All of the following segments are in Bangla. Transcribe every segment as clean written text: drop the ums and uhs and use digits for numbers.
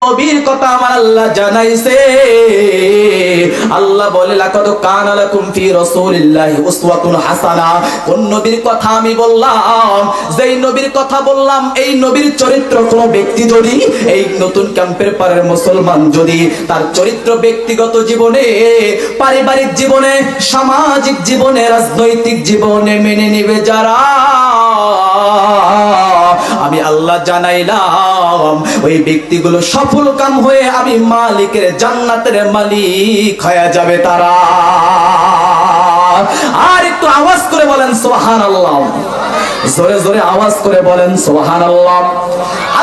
নবীর কথা আমার আল্লাহ জানাইছে। আল্লাহ বলে লাকাদ কানা লাকুম ফি রাসূলিল্লাহি উসওয়াতুন হাসানাহ। কোন নবীর কথা আমি বললাম? যেই নবীর কথা বললাম, এই নবীর চরিত্র কোন ব্যক্তি যদি, এই নতুন ক্যাম্পের পারের মুসলমান যদি তার চরিত্র ব্যক্তিগত জীবনে, পারিবারিক জীবনে, সামাজিক জীবনে, রাজনৈতিক জীবনে মেনে নিবে যারা, আমি আল্লাহ জানাইলাম ওই ব্যক্তিগুলো সফল কাম হয়ে আমি মালিকের জান্নাতের মালিক হয়ে যাবে তারা। আর একটু আওয়াজ করে বলেন সুবহানাল্লাহ, জোরে জোরে আওয়াজ করে বলেন সুবহানাল্লাহ।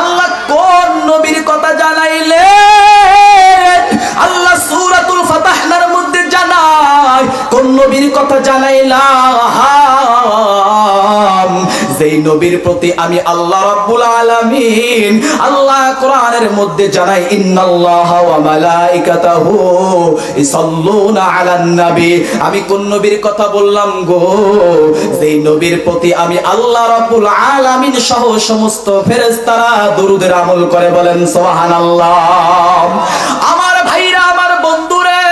আল্লাহ কোন নবীর কথা জানাইলেন? আল্লাহ সূরাতুল ফাতহার মধ্যে জানায় কোন নবীর কথা জানাইলাম? যেই নবীর প্রতি আমি আল্লাহ রাব্বুল আলামিন আল্লাহ কোরআনের মধ্যে জানাই ইন্নাল্লাহা ওয়া মালাইকাতাহু ইসাল্লুনা আলান নবী। আমি কোন নবীর কথা বললাম গো? যেই নবীর প্রতি আমি আল্লাহ রাব্বুল আলামিন সহ সমস্ত ফেরেশতারা দরুদের আমল করে, বলেন সুবহানাল্লাহ। আমার ভাইরা, আমার বন্ধুরে,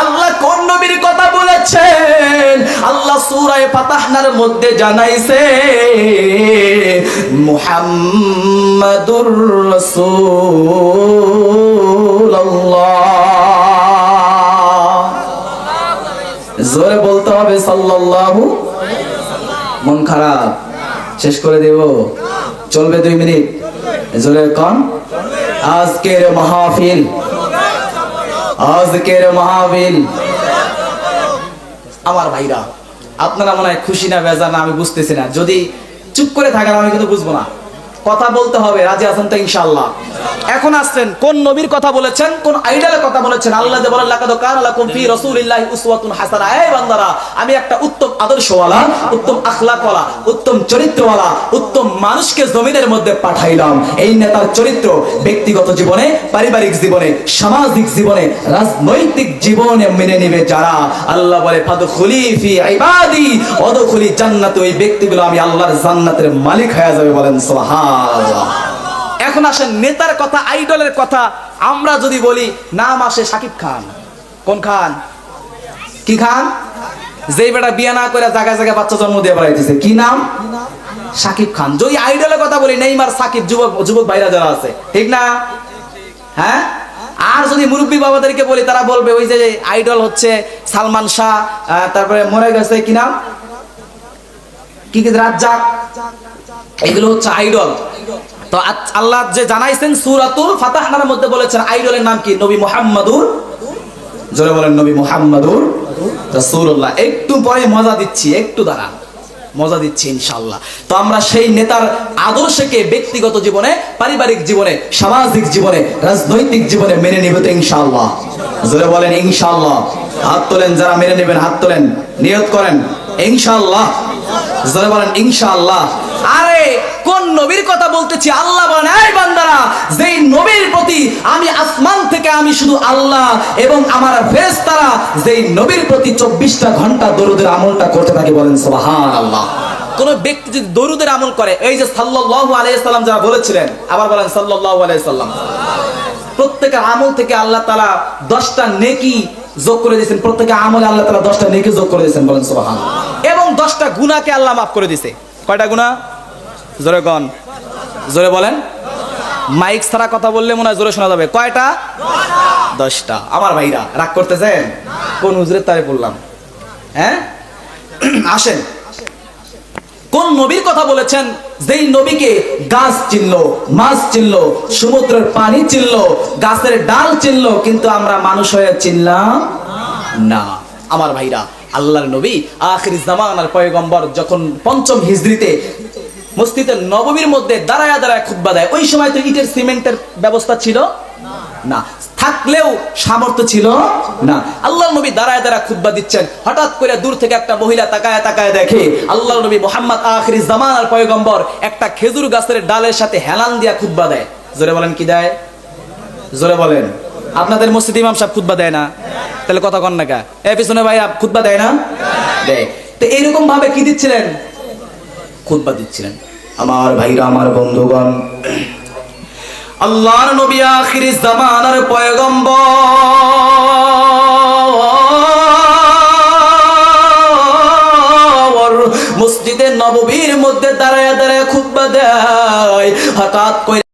আল্লাহ কোন নবীর কথা বলেছেন? আল্লাহ সূরা ফাতহার মধ্যে জানাইছে মুহাম্মাদুর রাসূলুল্লাহ। জোরে বলতে হবে সাল্লাল্লাহু। মন খারাপ? শেষ করে দেব? চলবে 2 মিনিট? জোরে কোন? আজকের মাহফিল, আজকের মাহফিল আমার ভাইরা, আপনারা মনে হয় খুশি না বেজার না আমি বুঝতেছি না। যদি চুপ করে থাকেন আমি কিন্তু বুঝবো না। কথা বলতে হবে, রাজি আছেন তো ইনশাআল্লাহ? এখন আসছেন কোন নবীর কথা বলেছেন, কোন আইডলের কথা বলেছেন? আল্লাহ যে বলেন লাকাদ কানা লাকুম ফি রাসূলিল্লাহি উসওয়াতুন হাসানাহ। এই বান্দারা, আমি একটা উত্তম আদর্শওয়ালা, উত্তম আখলাকওয়ালা, উত্তম চরিত্রওয়ালা, উত্তম মানুষকে জমিনের মধ্যে পাঠাইলাম। এই নেতার চরিত্র ব্যক্তিগত জীবনে, পারিবারিক জীবনে, সামাজিক জীবনে, রাজনৈতিক জীবনে মেনে নেবে যারা, আল্লাহ বলে ফাদখুলি ফি ইবাদি ওয়াদখুলি জান্নাত। ওই ব্যক্তিগুলো আমি আল্লাহর জান্নাতের মালিক হয়ে যাবে, বলেন সুবহানাল্লাহ। এখন আসেন নেতার কথা, আইডলের কথা। আমরা যদি বলি নাম আসে শাকিব খান। কোন খান? কি খান? যেই বেটা বিয়ে না করে জায়গায় জায়গায় বাচ্চা জন্ম দিয়ে বেড়াইতেছে, কি নাম? শাকিব খান। যদি আইডলের কথা বলি নেইমার, সাকিব, যুবক ভাইরা যারা আছে, ঠিক না? হ্যাঁ। আর যদি মুরব্বী বাবাদেরকে বলি, তারা বলবে ওই যে আইডল হচ্ছে সালমান শাহ, তারপরে মরে গেছে কি নাম, কি রাজ্জাক, এগুলো হচ্ছে আইডল। তো আল্লাহ যে জানাইছেন সূরাতুল ফাতহার মধ্যে বলেছেন আইডলের নাম কি? নবী মুহাম্মাদুর, জোরে বলেন নবী মুহাম্মাদুর রাসূলুল্লাহ। একটু পরে মজা দিচ্ছি, একটু দাঁড়ান, মজা দিচ্ছি ইনশাআল্লাহ। তো আমরা সেই নেতার আদর্শকে ব্যক্তিগত জীবনে, পারিবারিক জীবনে, সামাজিক জীবনে, রাজনৈতিক জীবনে মেনে নিব তো ইনশাআল্লাহ? জোরে বলেন ইনশাআল্লাহ। হাত তোলেন যারা মেনে নেবেন, হাত তোলেন, নিয়ত করেন ইনশাআল্লাহ। জোরে বলেন ইনশাআল্লাহ। আরে কোন নবীর কথা বলতেছি? আল্লাহ বলেন এই বান্দারা, যেই নবীর প্রতি আমি আসমান থেকে আমি শুধু আল্লাহ এবং আমার ফেরেশতারা যেই নবীর প্রতি 24টা ঘন্টা দরুদের আমলটা করতে থাকে, বলেন সুবহানাল্লাহ। কোন ব্যক্তি যদি দরুদের আমল করে, এই যে সাল্লাল্লাহু আলাইহি সাল্লাম যারা বলেছিলেন, আবার বলেন সাল্লাল্লাহু আলাইহি সাল্লাম, প্রত্যেকটা আমল থেকে আল্লাহ তাআলা 10টা নেকি যোগ করে দিয়েছেন। প্রত্যেকটা আমলে আল্লাহ তাআলা 10টা নেকি যোগ করে দিয়েছেন, বলেন সুবহানাল্লাহ। এবং 10টা গুনাহকে আল্লাহ মাফ করে দিয়েছে। কয়টা গুনাহ? জোরে কোন? জোরে বলেন। মাইক ছাড়া কথা বললে মনে হয় জোরে শোনা যাবে। কয়টা? 10টা। আমার ভাইরা রাগ করতেছেন? কোন হুজুরের তারে বললাম? হ্যাঁ, আসেন কোন নবীর কথা বলেছেন? যেই নবীকে গাছ চিনলো, মাছ চিনলো, সমুদ্রের পানি চিনলো, গাছের ডাল চিনলো, কিন্তু আমরা মানুষ হয়ে চিনলাম না। আমার ভাইরা, আল্লাহর নবী আখির জামানার পয়গম্বর যখন 5ম হিজরিতে মসজিদে নববীর মধ্যে দাঁড়ায় দাঁড়ায় খুতবা দেয়, ওই সময় তো ইটের সিমেন্টের ব্যবস্থা ছিল না, থাকলেও সামর্থ্য ছিল না। আল্লাহর নবী দাঁড়ায় দাঁড়ায় খুতবা দিচ্ছেন, হঠাৎ করে দূর থেকে একটা মহিলা তাকায় তাকায় দেখে আল্লাহর নবী মুহাম্মদ আখির জামানার পয়গম্বর একটা খেজুর গাছের ডালের সাথে হেলান দিয়া খুতবা দেয়। জোরে বলেন কি দেয়? জোরে বলেন। আপনাদের মসজিদে ইমাম সাহেব খুতবা দেয় না? তাহলে কথা কন না কা? এই পিছনে ভাই খুতবা দেয় না? দেয়। তো এইরকম ভাবে কি দিচ্ছিলেন? খুতবা দিচ্ছিলেন। আমার ভাইরা, আমার বন্ধুগণ, আল্লাহর নবী আখিরি জামানার পয়গম্বর মসজিদে নববীর মধ্যে দাঁড়ায় দাঁড়ায় খুতবা দেয়। হঠাৎ করে